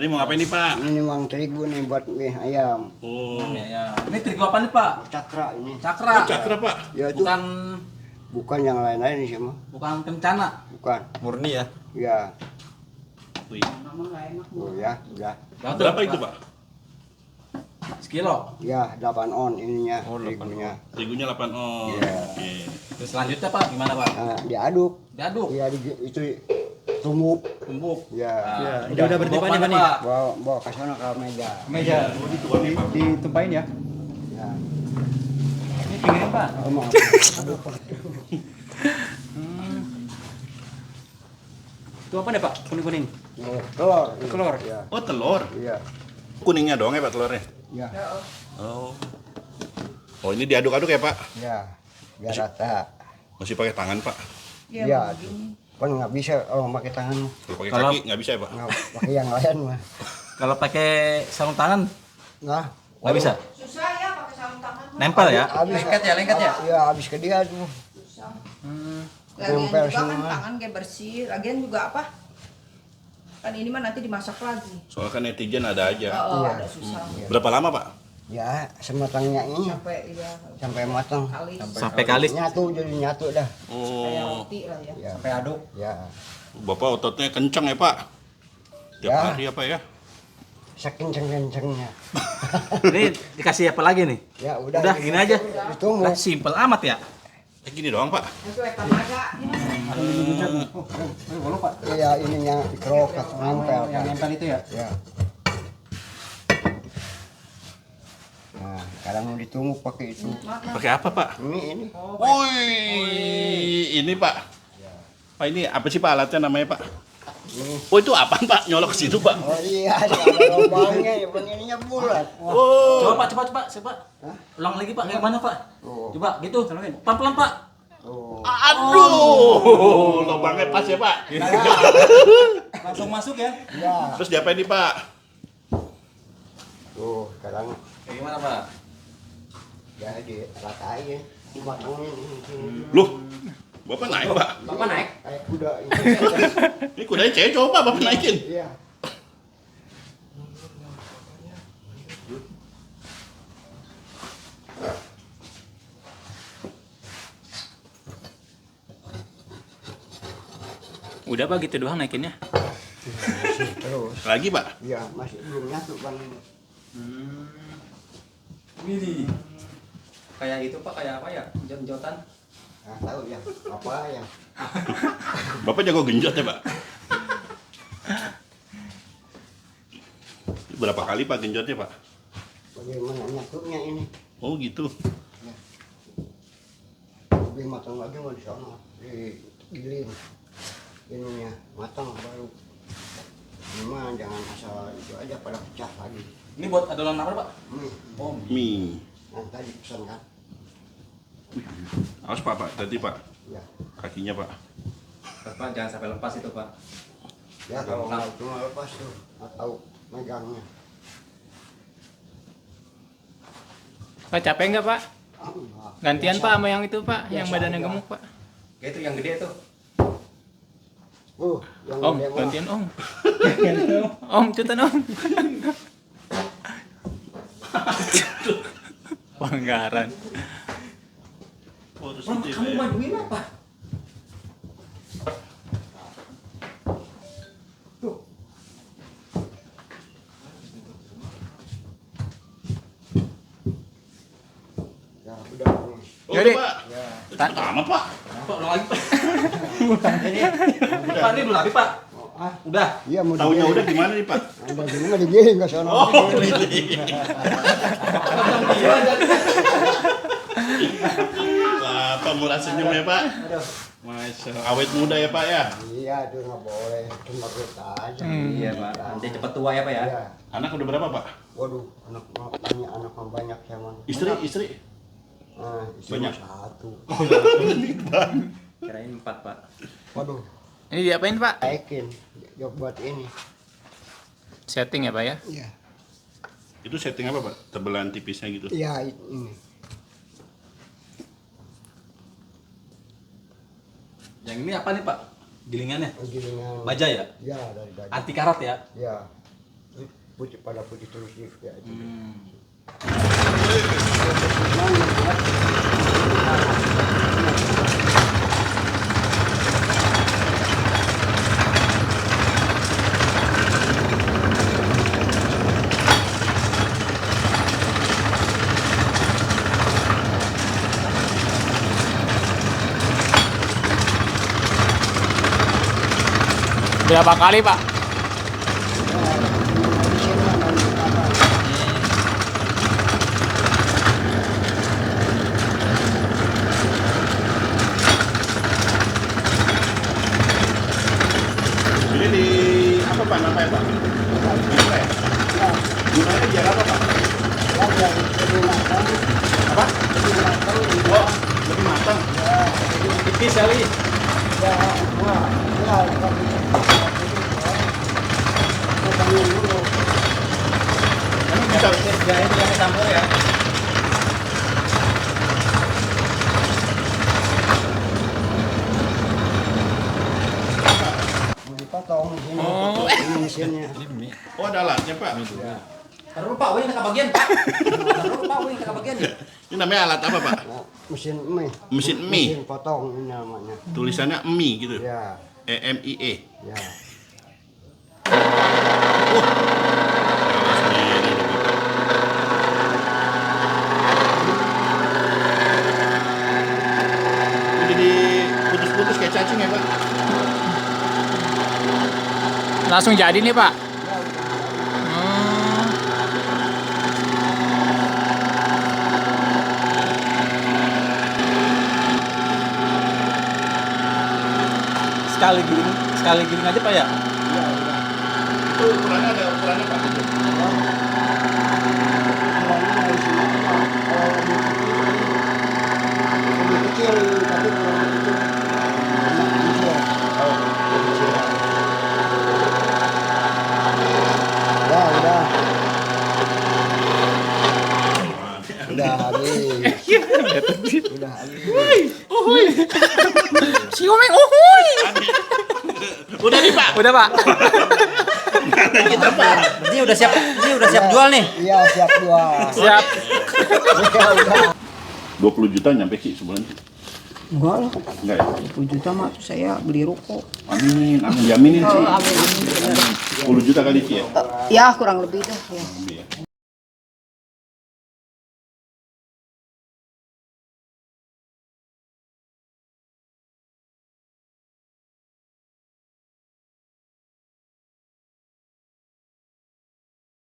Ini mau ngapain nih Pak? Ini uang terigu nih buat mie ayam. Oh, Ya. Ini terigu apa nih Pak? Cakra ini. Cakra. cakra Pak. Ya itu bukan yang lain-lain sih mah. Bukan kencana. Bukan. Murni ya. Ya. Wih. Oh ya, udah. Berapa itu Pak? Sekilo. Ya, 8 on ininya Oh, 8 terigunya. Terigunya 8 on. Iya. Oke. Terus selanjutnya Pak gimana Pak? Nah, diaduk. Diaduk. Ya itu tumbuk. Tumbuk. Ya. Ya, Nah, udah berarti tumbuk Pak nih, mana, Pak nih? Pak? Bawa ke sana ke meja. Meja. Ditumpahin ya. Ya. Ini pinggirin Pak. Oh, maaf. Itu apa deh Pak? Kuning-kuning. Oh, telur. Telur. Ya. Oh, telur. Iya. Kuningnya doang ya Pak telurnya? Ya. Oh. Oh, ini diaduk-aduk ya Pak? Ya. Biar rata. Masih pakai tangan Pak? Iya. Kan nggak bisa kalau pakai tangan. Kalau pakai Kalau- kaki nggak bisa ya Pak? Nggak pakai yang lain mah. Kalau pakai sarung tangan Nah, nggak bisa. Susah ya pakai sarung tangan. Nempel ya. Lengket ya, lengket ya? Iya, habis ke dia tuh. Susah. Hmm. Lagian Nempel juga kan semua. tangan kayak bersih. Lagian juga apa? Kan ini mah nanti dimasak lagi. Soalnya kan netizen ada aja. Oh, Iya. ada susah. Berapa lama Pak? Ya, sematangnya ini Sampai ya sampai matang. kalis. Sampai kalis. Nyatu jadi nyatu dah. Kayak Oh, roti lah ya. Ya. Sampai aduk. Ya. Bapak ototnya kencang ya Pak? Tiap Ya. hari apa ya? Sekenceng-kencengnya. Ini dikasih apa lagi nih? Ya udah. Udah gini aja. Ditunggu. Lah simpel amat ya. Gini doang Pak? Itu tenaga. Iya, ininya dikerokat nempel. Yang Pak. nempel itu ya. Ya. Nah, sekarang mau ditunggu pakai itu. Pakai apa Pak? Ini. Woi, ini Pak. Pak ini apa sih Pak alatnya namanya Pak? Ini. Oh itu apaan Pak? Nyolok ke situ Pak? Oh iya, ada lubangnya, yang ininya bulat. Oh. Coba Pak, coba. Hah? Ulang lagi Pak, kayak mana Pak? Oh. Coba gitu. Pelan-pelan Pak. Oh. Aduh, lubangnya pas ya Pak. Langsung masuk ya. Ya. Terus diapain nih Pak? Tuh, sekarang Kayak gimana Pak? ya diratain. Dimatangin ini. Loh, Bapak naik Pak? Bapak naik. Kayak kuda ini. Ini kudanya cewek coba Bapak naikin. Iya. Udah Pak gitu doang naikinnya. Masih terus. Lagi Pak? Iya, masih belum nyatu bang. Ini. Kayak itu Pak, kayak apa ya? Jot-jotan. Nah, tahu ya. Apa ya? Bapak jago genjot ya Pak? Berapa kali Pak genjotnya Pak? Bagaimana nyatunya ini? Oh gitu. Lebih matang lagi mau di sana. Digiling. Ininya matang baru. Cuma jangan asal itu aja pada pecah lagi. Ini buat adonan apa Pak? Oh, Mie. yang tadi pesan kan? Awas Pak, tadi Pak. Ya. Kakinya Pak. Pak jangan sampai lepas itu Pak. Ya kalau nggak cuma lepas tuh atau megangnya. Pak capek nggak Pak? Ah, enggak. Gantian Biasa. Pak sama yang itu Pak, yang Biasa badannya aja. gemuk Pak. Kayak itu yang gede tuh. Yang Om, gede mah. gantian Om. Om, cutan Om. Pelanggaran. Oh, terus Bang, itu kamu ya. majuin apa? Ya udah. Oh, Yaudah. Pak. Ya. Cepet amat Pak. Pak, ulang lagi Pak. Pak, ini belum habis Pak. Ah, Udah. iya mau Taunya digiling. udah gimana nih Pak? Ada gini mah digiling ke sana. Oh, really? Bapak murah senyum ya Pak? Masya Allah. Awet muda ya Pak ya? Iya, itu nggak boleh. Cuma kita aja. Iya Pak. Nanti cepet tua ya Pak ya. Iya. Anak udah berapa Pak? Waduh, anak mah banyak sama. Istri? Nah, istri Banyak. mah satu. Kirain 4 Pak. Waduh, Ini diapain Pak? naikin. Jok buat ini. Setting ya Pak ya? Iya. Itu setting apa Pak? Tebelan tipisnya gitu? Iya, ini. Yang ini apa nih Pak? Gilingannya? Gilingan. Baja ya? Ya, dari baja. Anti karat ya? Ya. putih pada putih terus nih ya itu. Berapa kali, Pak? Ini di apa Pak namanya Pak? Gulai. Gulainya biar apa Pak? Apa? Oh, lebih matang. Tipis kali. Ini bisa Jangan campur ya. Dipotong ini. Oh. Ini mesinnya. Oh, ada alatnya Pak. Taruh Pak, wing ke bagian Pak. Taruh Pak, wing ke bagian ya. Ini namanya alat apa Pak? Nah, mesin mie. Mesin mie. Mesin potong ini namanya. Tulisannya mie gitu. Ya, EMIE. ya. Jadi putus-putus kayak cacing ya Pak? Langsung jadi nih, Pak. Sekali giling aja Pak ya. Itu ukurannya ada ukurannya Pak. Lebih kecil tapi kalau itu kecil. Kecil. Udah. Udah habis. Udah habis. Si Omeng, ohoy. Udah nih Pak. Udah, Pak. Kata kita Pak. Berarti udah siap jual nih. Iya, siap jual. Siap. Udah. 20 juta nyampe Ki sebulan Ki? Enggak lah, Enggak ya? 10 juta mah tuh saya beli rokok. Amin, aku jaminin Ki. Amin. 10 juta kali Ki ya? Ya kurang lebih deh ya. Lebih ya.